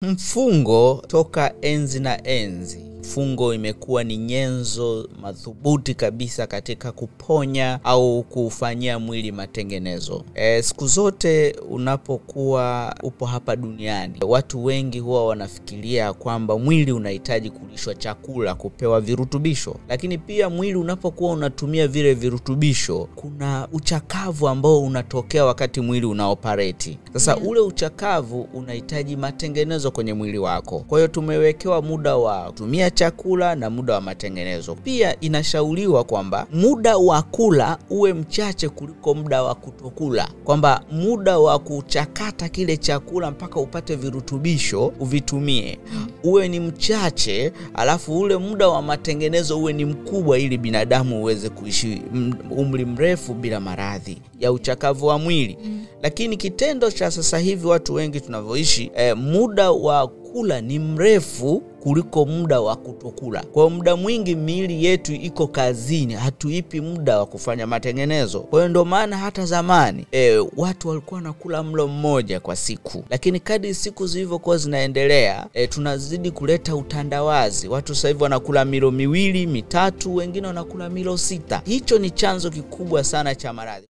Mfungo toka enzi na enzi. Fungo imekuwa ni nyenzo madhubuti kabisa katika kuponya au kufanyia mwili matengenezo. Siku zote unapokuwa upo hapa duniani, watu wengi huwa wanafikiria kwamba mwili unahitaji kulishwa chakula, kupewa virutubisho. Lakini pia mwili unapokuwa unatumia vile virutubisho, kuna uchakavu ambao unatokea wakati mwili unaoperate. Sasa ule uchakavu unahitaji matengenezo kwenye mwili wako. Kwa hiyo tumewekewa muda wa kutumia chakula na muda wa matengenezo. Pia inashauriwa kwamba muda wa kula uwe mchache kuliko muda wa kutokula. Kwamba muda wa kuchakata kile chakula mpaka upate virutubisho uvitumie uwe ni mchache, alafu ule muda wa matengenezo uwe ni mkubwa, ili binadamu uweze kuishi umri mrefu bila maradhi ya uchakavu wa mwili. Lakini kitendo cha sasa hivi watu wengi tunavyoishi, muda wa kula ni mrefu kuliko muda wa kutokula. Kwa muda mwingi miili yetu iko kazini, hatuipi muda wa kufanya matengenezo. Kwa hiyo ndio maana hata zamani watu walikuwa wanakula mlo mmoja kwa siku. Lakini kadri siku zilivyokuwa zinaendelea, tunazidi kuleta utandawazi. Watu sasa hivi wanakula milo miwili, mitatu, wengine wanakula milo 6. Hicho ni chanzo kikubwa sana cha maradhi.